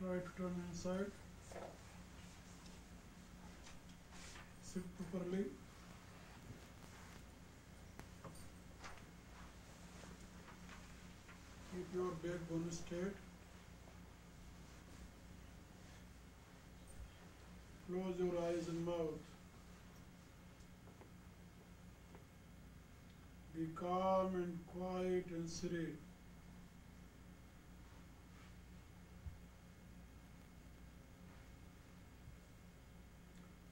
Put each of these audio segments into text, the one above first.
Try to turn inside. Sit properly. Keep your backbone straight. Close your eyes and mouth. Be calm and quiet and serene.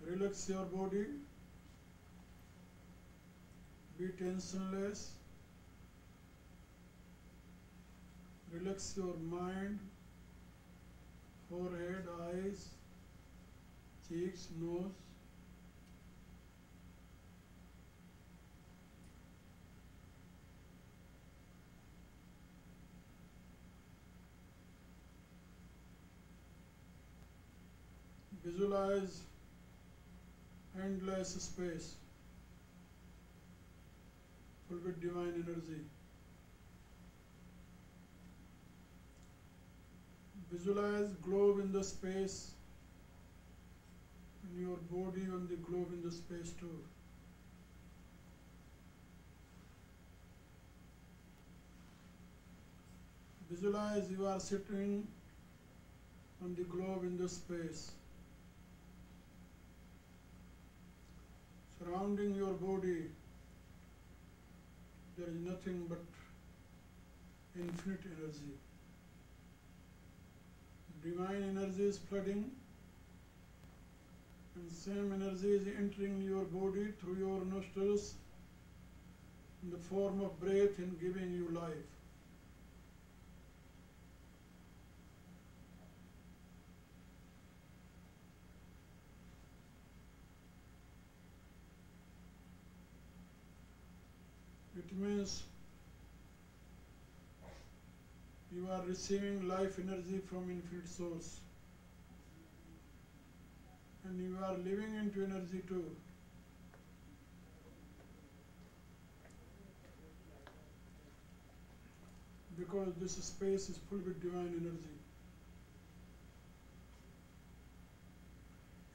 Relax your body. Be tensionless. Relax your mind, forehead, eyes, cheeks, nose. Visualize endless space full with divine energy. Visualize globe in the space and your body on the globe in the space too. Visualize you are sitting on the globe in the space. Surrounding your body, there is nothing but infinite energy. Divine energy is flooding, and same energy is entering your body through your nostrils in the form of breath and giving you life. It means you are receiving life energy from infinite source, and you are living into energy too. Because this space is full with divine energy.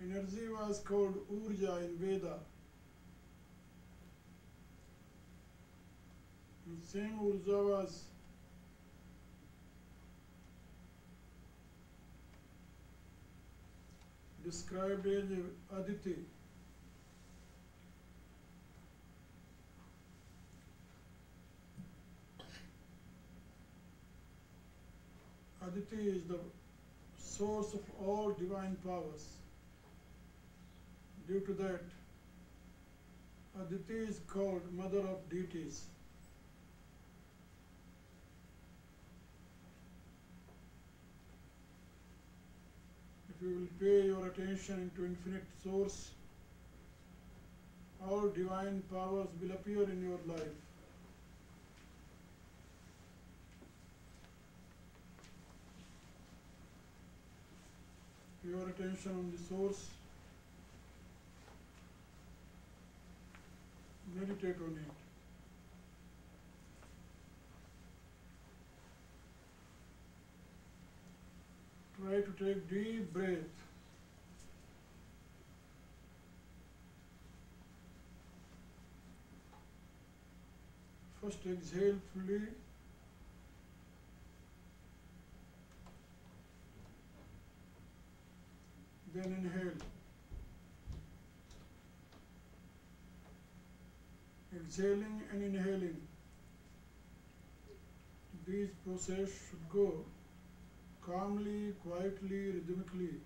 Energy was called Urja in Veda. And same Urja was described as Aditi. Aditi is the source of all divine powers. Due to that, Aditi is called Mother of Deities. If you will pay your attention into infinite source, all divine powers will appear in your life. Your attention on the source, meditate on it. Try to take deep breath. First exhale fully. Then inhale. Exhaling and inhaling. These process should go calmly, quietly, rhythmically.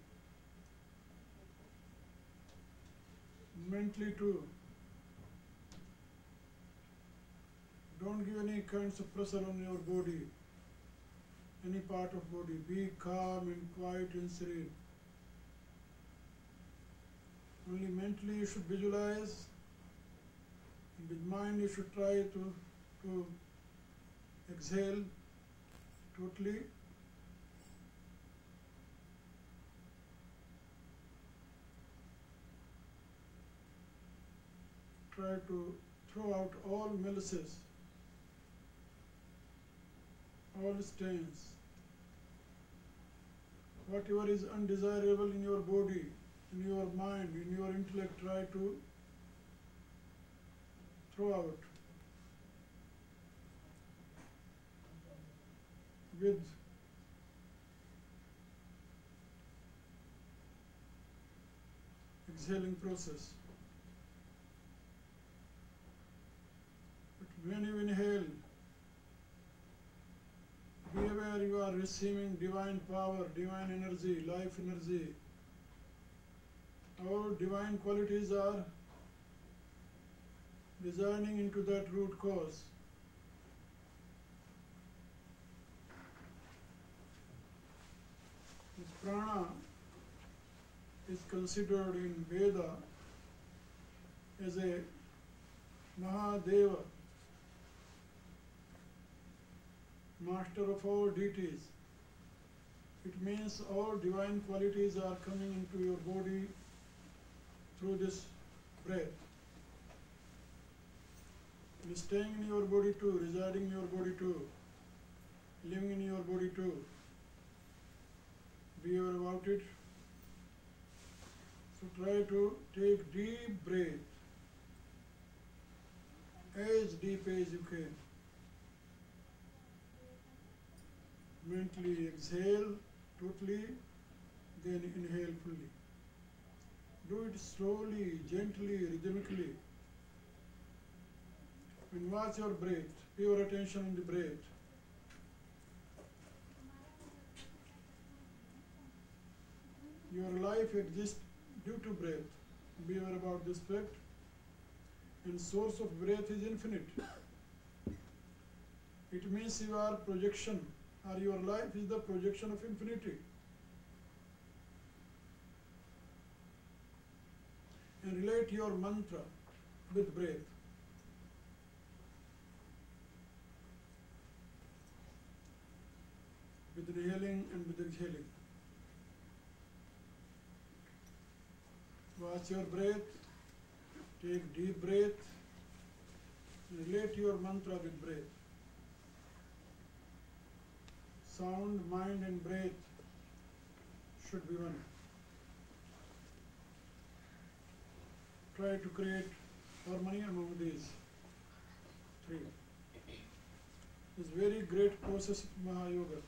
Mentally too. Don't give any kinds of pressure on your body, any part of body. Be calm and quiet and serene. Only mentally you should visualize, and with mind you should try to exhale totally. Try to throw out all malices, all stains. Whatever is undesirable in your body, in your mind, in your intellect, try to throw out with exhaling process. But when you inhale, be aware you are receiving divine power, divine energy, life energy. All divine qualities are residing into that root cause. This prana is considered in Veda as a Mahadeva, master of all deities. It means all divine qualities are coming into your body through this breath. And staying in your body too, residing in your body too, living in your body too. Be aware about it. So try to take deep breath, as deep as you can. Mentally exhale totally, then inhale fully. Do it slowly, gently, rhythmically. And watch your breath. Pay your attention on the breath. Your life exists due to breath. Be aware about this fact. And source of breath is infinite. It means your projection or your life is the projection of infinity. And relate your mantra with breath. With inhaling and with exhaling. Watch your breath, take deep breath, relate your mantra with breath. Sound, mind and breath should be one. Try to create harmony among these three. It's a very great process of Mahayoga.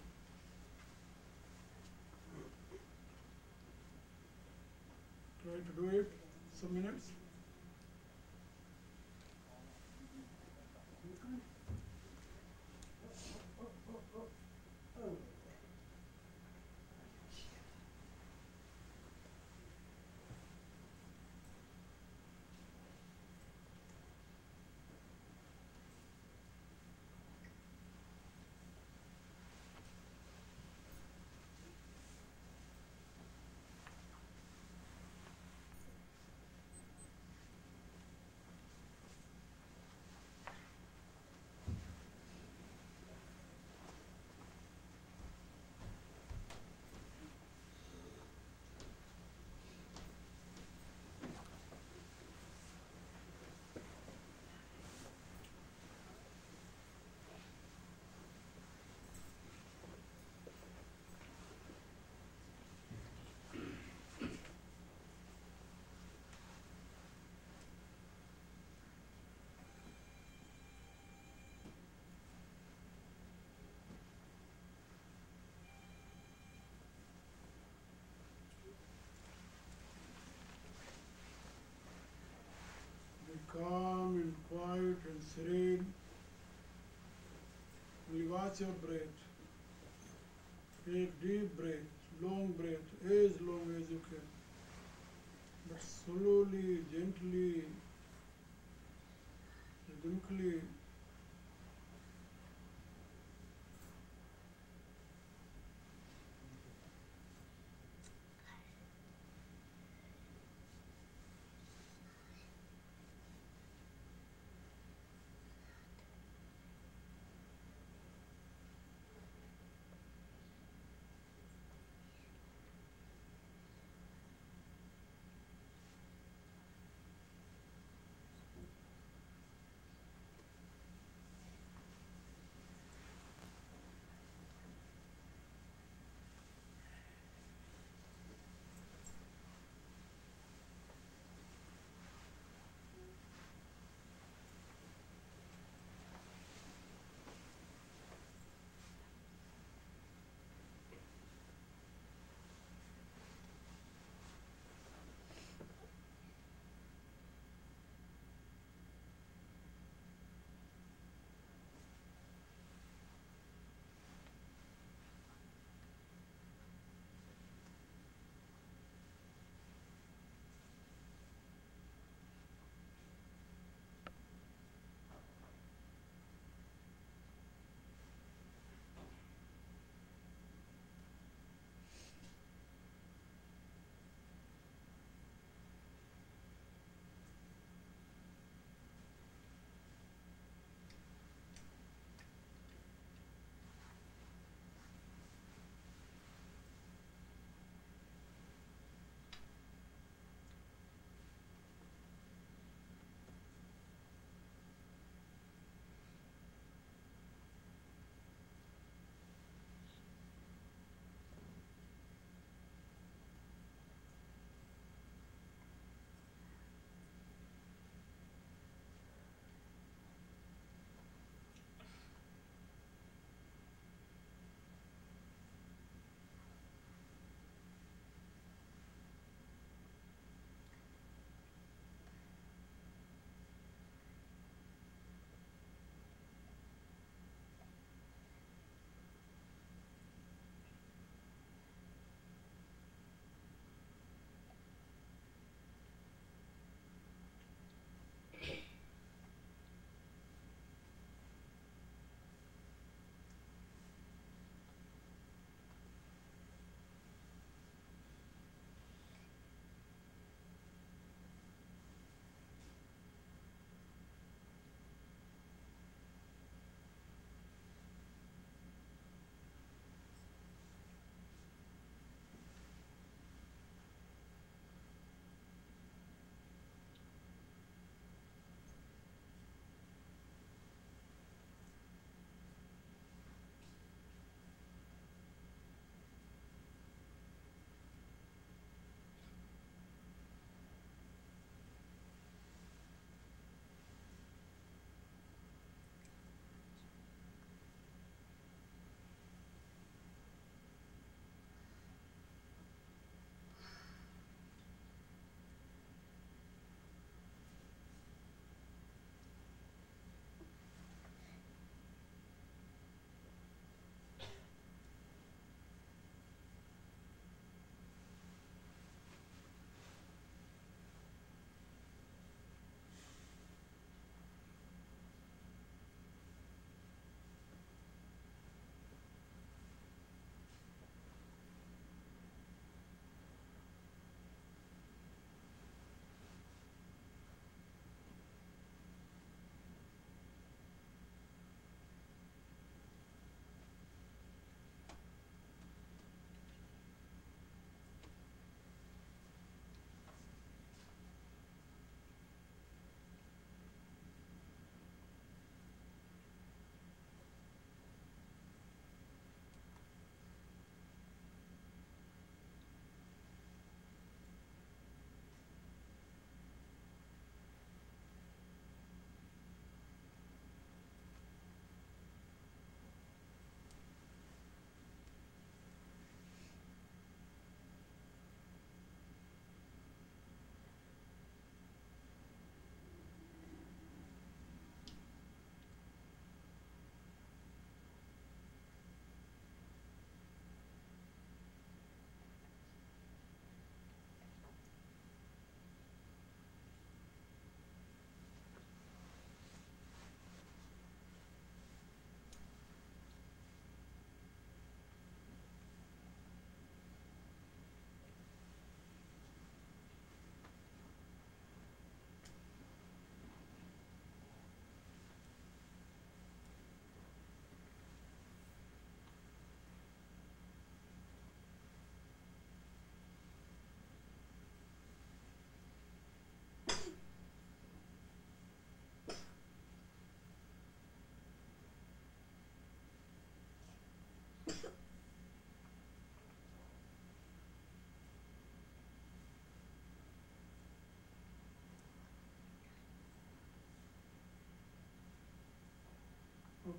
Try to do it some minutes. Calm and quiet and serene. We watch your breath. Take deep breath, long breath, as long as you can. But slowly, gently, rhythmically.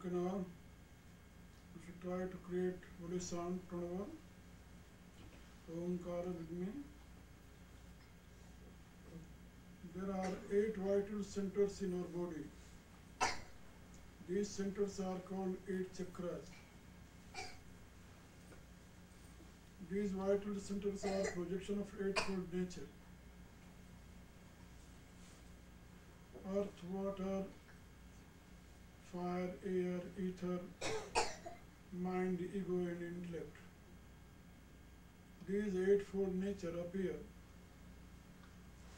Okay, now we should try to create holy sound pranava. Omkara with me. There are 8 vital centers in our body. These centers are called 8 chakras. These vital centers are projection of eightfold nature. Earth, water, fire, air, ether, mind, ego and intellect. These eightfold nature appear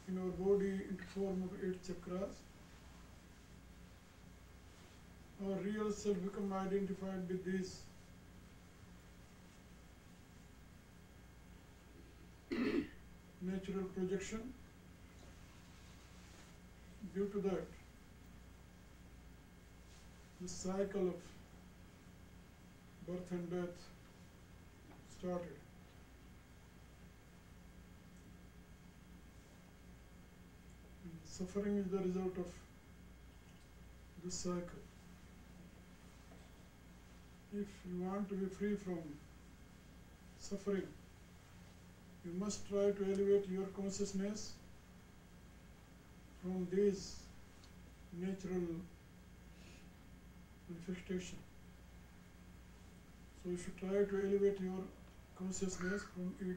in our body in the form of 8 chakras. Our real self become identified with these natural projection. Due to that, the cycle of birth and death started. And suffering is the result of this cycle. If you want to be free from suffering, you must try to elevate your consciousness from these natural manifestation. So you should try to elevate your consciousness from 8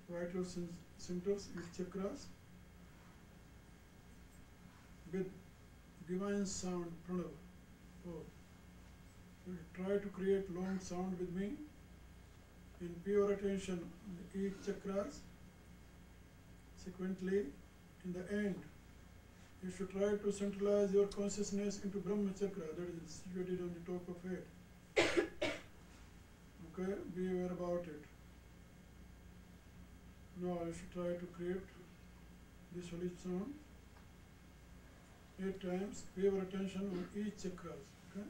vital centers, 8 chakras, with divine sound pranava. Oh. You try to create long sound with me in pure attention on each chakras. Sequentially, in the end, you should try to centralize your consciousness into Brahma chakra, that is situated on the top of it. Okay, be aware about it. Now you should try to create this holy sound 8 times. Pay your attention on each chakras. Okay.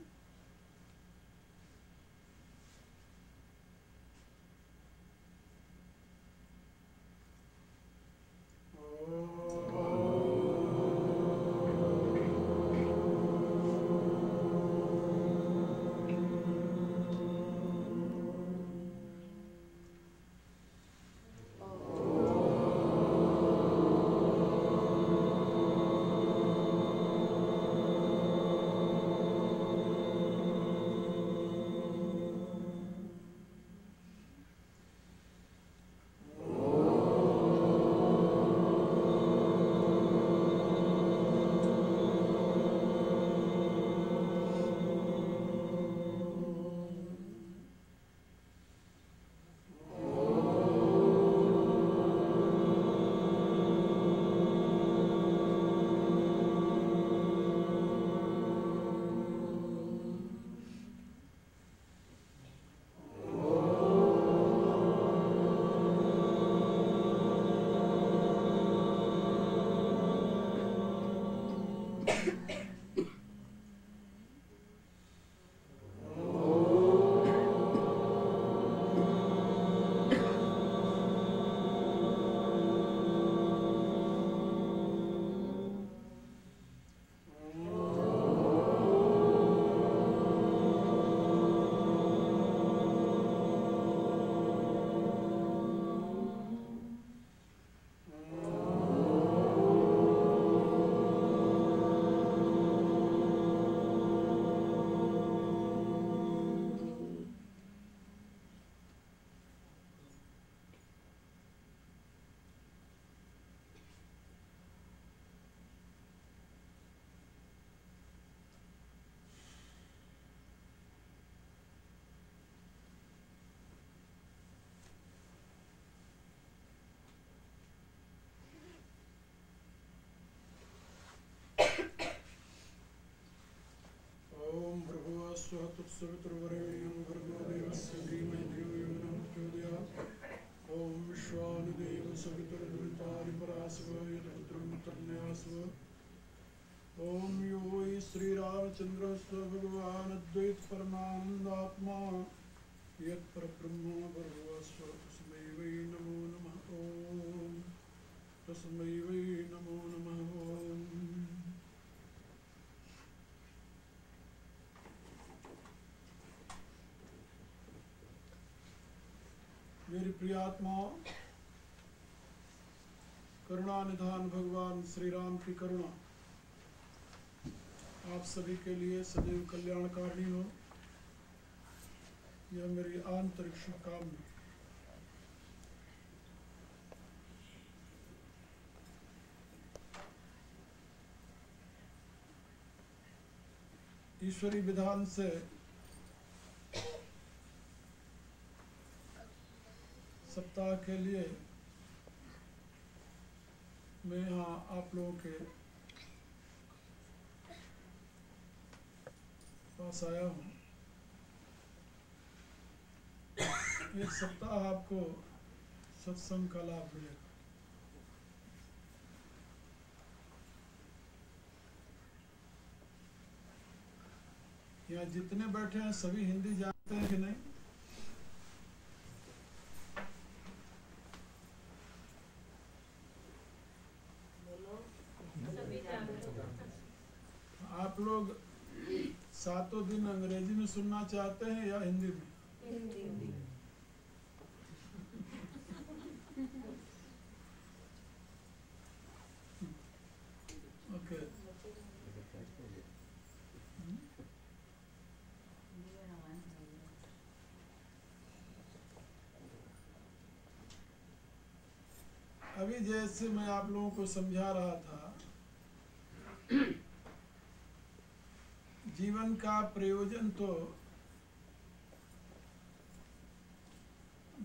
तत्सवितुर्वरेण्यं भर्गो देवस्य धीमहि धियो यो न प्रचोदयात्। ॐ विश्वानुदेव सवितुर्वृतारिपरासव यत्पुत्रं तन्यासव। ॐ यो वै श्रीरामचन्द्रस्य भगवान् अद्वैत परमानन्दात्मा यत्परब्रह्म भर्गोऽस्य तस्मै वै नमो नमः। ॐ तस्मै वै नमो नमः। ॐ मेरी प्रियात्माओं, करुणा निधान भगवान श्री राम की करुणा आप सभी के लिए सदैव कल्याणकारिणी हो, यह मेरी आंतरिक शुभकामना। ईश्वरी विधान से सप्ताह के लिए मैं यहाँ आप लोगों के पास आया हूँ। एक सप्ताह आपको सत्संग का लाभ मिलेगा। यहाँ जितने बैठे हैं सभी हिंदी जानते हैं कि नहीं? आप लोग सातों दिन अंग्रेजी में सुनना चाहते हैं या हिंदी में? हिंदी। ओके। अभी जैसे मैं आप लोगों को समझा रहा था, जीवन का प्रयोजन तो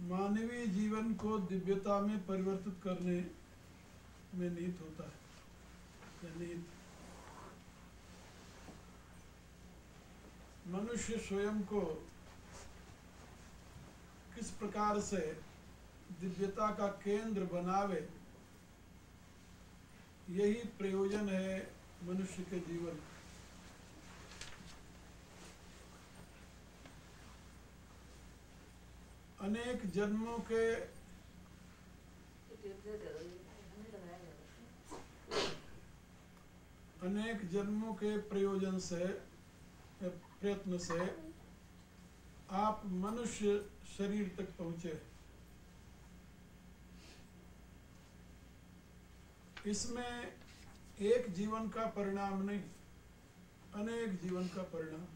मानवीय जीवन को दिव्यता में परिवर्तित करने में निहित होता है। निहित मनुष्य स्वयं को किस प्रकार से दिव्यता का केंद्र बनावे, यही प्रयोजन है मनुष्य के जीवन। अनेक जन्मों के प्रयोजन से, प्रयत्न से आप मनुष्य शरीर तक पहुंचे। इसमें एक जीवन का परिणाम नहीं, अनेक जीवन का परिणाम।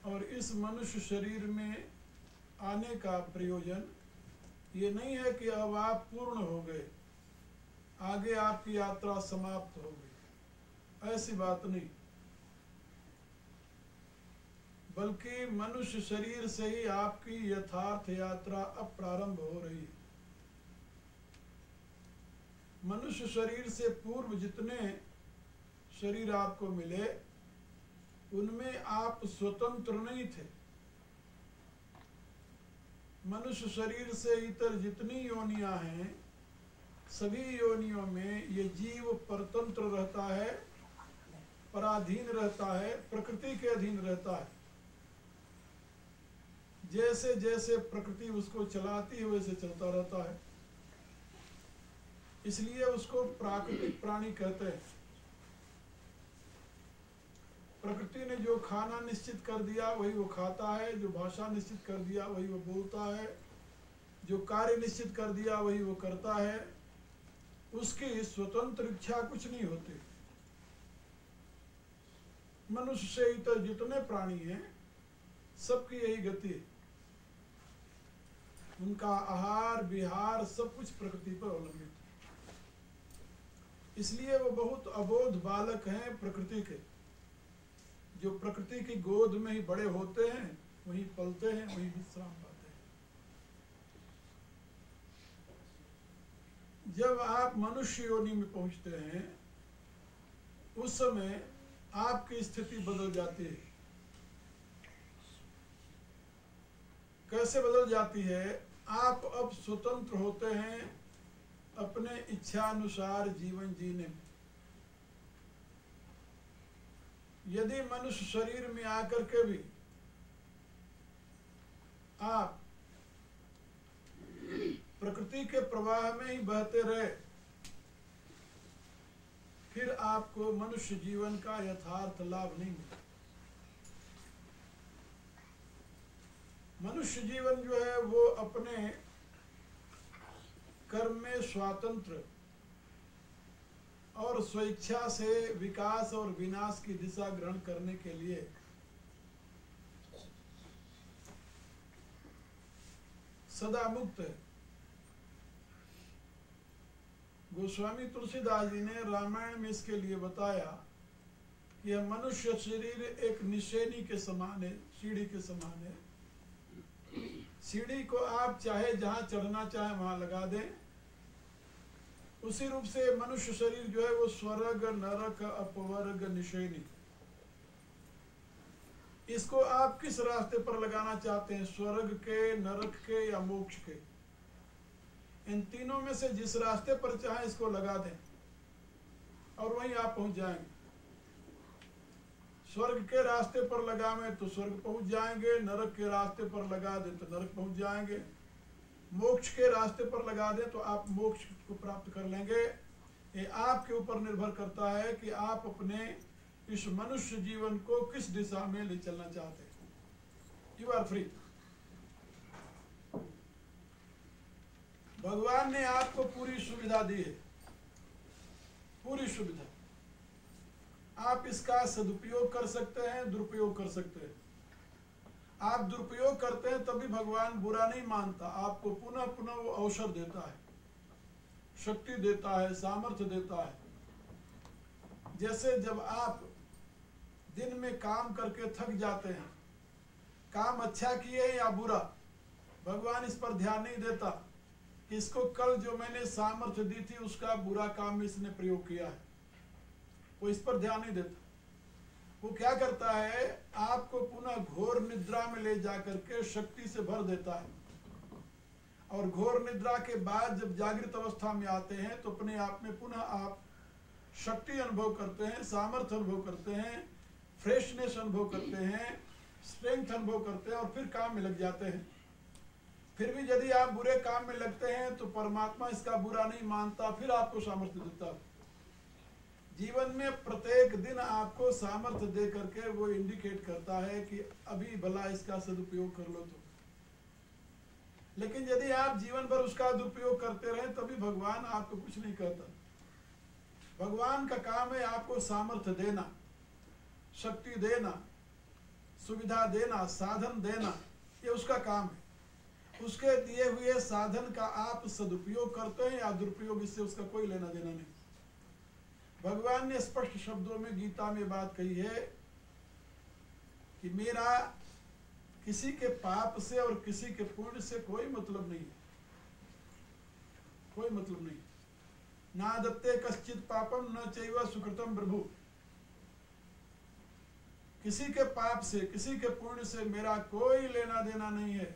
और इस मनुष्य शरीर में आने का प्रयोजन ये नहीं है कि अब आप पूर्ण हो गए, आगे आपकी यात्रा समाप्त हो गई, ऐसी बात नहीं। बल्कि मनुष्य शरीर से ही आपकी यथार्थ यात्रा अब प्रारंभ हो रही है। मनुष्य शरीर से पूर्व जितने शरीर आपको मिले, उनमें आप स्वतंत्र नहीं थे। मनुष्य शरीर से इतर जितनी योनियां हैं, सभी योनियों में ये जीव परतंत्र रहता है, पराधीन रहता है, प्रकृति के अधीन रहता है। जैसे जैसे प्रकृति उसको चलाती है वैसे चलता रहता है। इसलिए उसको प्राकृतिक प्राणी कहते हैं। प्रकृति ने जो खाना निश्चित कर दिया वही वो खाता है, जो भाषा निश्चित कर दिया वही वो बोलता है, जो कार्य निश्चित कर दिया वही वो करता है। उसकी स्वतंत्र इच्छा कुछ नहीं होती। मनुष्य से इतर जितने प्राणी हैं, सबकी यही गति है। उनका आहार विहार सब कुछ प्रकृति पर अवलंबित है। इसलिए वो बहुत अबोध बालक हैं प्रकृति के, जो प्रकृति की गोद में ही बड़े होते हैं, वहीं पलते हैं, वहीं विश्राम पाते हैं। जब आप मनुष्य योनि में पहुंचते हैं, उस समय आपकी स्थिति बदल जाती है। कैसे बदल जाती है? आप अब स्वतंत्र होते हैं अपने इच्छानुसार जीवन जीने में। यदि मनुष्य शरीर में आकर के भी आप प्रकृति के प्रवाह में ही बहते रहे, फिर आपको मनुष्य जीवन का यथार्थ लाभ नहीं मिलेगा। मनुष्य जीवन जो है वो अपने कर्म में स्वातंत्र और स्वेच्छा से विकास और विनाश की दिशा ग्रहण करने के लिए सदा मुक्त है। गोस्वामी तुलसीदास जी ने रामायण में इसके लिए बताया कि यह मनुष्य शरीर एक निशेनी के समान है, सीढ़ी के समान है। सीढ़ी को आप चाहे जहां चढ़ना चाहे वहां लगा दें। उसी रूप से मनुष्य शरीर जो है वो स्वर्ग नरक अपवर्ग निशेनी, इसको आप किस रास्ते पर लगाना चाहते हैं, स्वर्ग के, नरक के या मोक्ष के। इन तीनों में से जिस रास्ते पर चाहे इसको लगा दें और वहीं आप पहुंच जाएंगे। स्वर्ग के रास्ते पर लगावें तो स्वर्ग पहुंच जाएंगे, नरक के रास्ते पर लगा दें तो नरक पहुंच जाएंगे, मोक्ष के रास्ते पर लगा दें तो आप मोक्ष को प्राप्त कर लेंगे। ये आपके ऊपर निर्भर करता है कि आप अपने इस मनुष्य जीवन को किस दिशा में ले चलना चाहते हैं। You are free. भगवान ने आपको पूरी सुविधा दी है, पूरी सुविधा। आप इसका सदुपयोग कर सकते हैं, दुरुपयोग कर सकते हैं। आप दुरुपयोग करते हैं तभी भगवान बुरा नहीं मानता, आपको पुनः पुनः वो अवसर देता है, शक्ति देता है, सामर्थ्य देता है। जैसे जब आप दिन में काम करके थक जाते हैं, काम अच्छा किए या बुरा, भगवान इस पर ध्यान नहीं देता कि इसको कल जो मैंने सामर्थ्य दी थी उसका बुरा काम में इसने प्रयोग किया है, वो इस पर ध्यान नहीं देता। वो क्या करता है, आपको पुनः घोर निद्रा में ले जाकर के शक्ति से भर देता है, और घोर निद्रा के बाद जब जागृत अवस्था में आते हैं तो अपने आप में पुनः आप शक्ति अनुभव करते हैं, सामर्थ्य अनुभव करते हैं, फ्रेशनेस अनुभव करते हैं, स्ट्रेंथ अनुभव करते हैं और फिर काम में लग जाते हैं। फिर भी यदि आप बुरे काम में लगते हैं तो परमात्मा इसका बुरा नहीं मानता, फिर आपको सामर्थ्य देता है। जीवन में प्रत्येक दिन आपको सामर्थ्य दे करके वो इंडिकेट करता है कि अभी भला इसका सदुपयोग कर लो तो। लेकिन यदि आप जीवन भर उसका दुरुपयोग करते रहे तभी भगवान आपको कुछ नहीं कहता। भगवान का काम है आपको सामर्थ्य देना, शक्ति देना, सुविधा देना, साधन देना, ये उसका काम है। उसके दिए हुए साधन का आप सदुपयोग करते हैं या दुरुपयोग, इससे उसका कोई लेना देना नहीं। भगवान ने स्पष्ट शब्दों में गीता में बात कही है कि मेरा किसी के पाप से और किसी के पुण्य से कोई मतलब नहीं, कोई मतलब नहीं। ना दत्ते कश्चित पापम न चैव सुकृतम प्रभु। किसी के पाप से, किसी के पुण्य से मेरा कोई लेना देना नहीं है।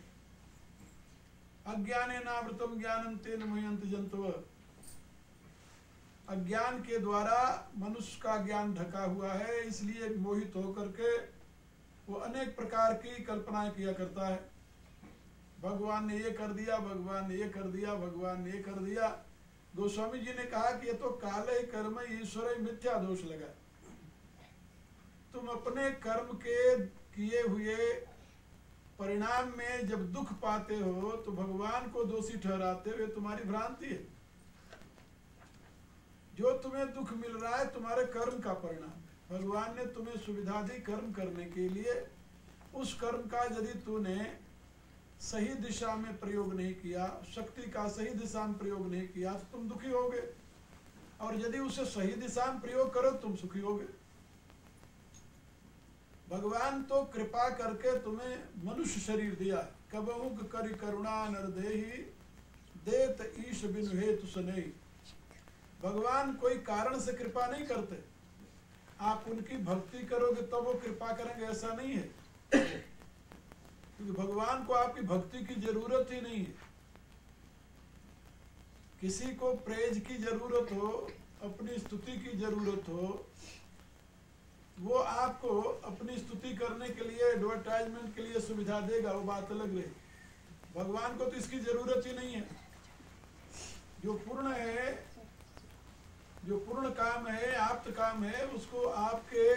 अज्ञाने नावृतम ज्ञानम तेन मुह्यन्ति जन्तवः। अज्ञान के द्वारा मनुष्य का ज्ञान ढका हुआ है, इसलिए मोहित होकर के वो अनेक प्रकार की कल्पनाएं किया करता है। भगवान ने ये कर दिया, भगवान ने ये कर दिया, भगवान ने ये कर दिया। गोस्वामी जी ने कहा कि ये तो काले कर्म ईश्वर मिथ्या दोष लगा। तुम अपने कर्म के किए हुए परिणाम में जब दुख पाते हो तो भगवान को दोषी ठहराते हुए तुम्हारी भ्रांति है। जो तुम्हें दुख मिल रहा है तुम्हारे कर्म का परिणाम है। भगवान ने तुम्हें सुविधा दी कर्म करने के लिए। उस कर्म का यदि तूने सही दिशा में प्रयोग नहीं किया, शक्ति का सही दिशा में प्रयोग नहीं किया तो तुम दुखी होगे, और यदि उसे सही दिशा में प्रयोग करो तुम सुखी होगे। भगवान तो कृपा करके तुम्हें मनुष्य शरीर दिया। कबहु करि करुणा नरदेहि देत ईश बिनु हेतु सनेहि। भगवान कोई कारण से कृपा नहीं करते, आप उनकी भक्ति करोगे तब वो कृपा करेंगे, ऐसा नहीं है। क्योंकि भगवान को आपकी भक्ति की जरूरत ही नहीं है। किसी को प्रेज की जरूरत हो, अपनी स्तुति की जरूरत हो, वो आपको अपनी स्तुति करने के लिए, एडवर्टाइजमेंट के लिए सुविधा देगा, वो बात अलग रही। भगवान को तो इसकी जरूरत ही नहीं है। जो पूर्ण है, जो पूर्ण काम है, आप्त काम है, उसको आपके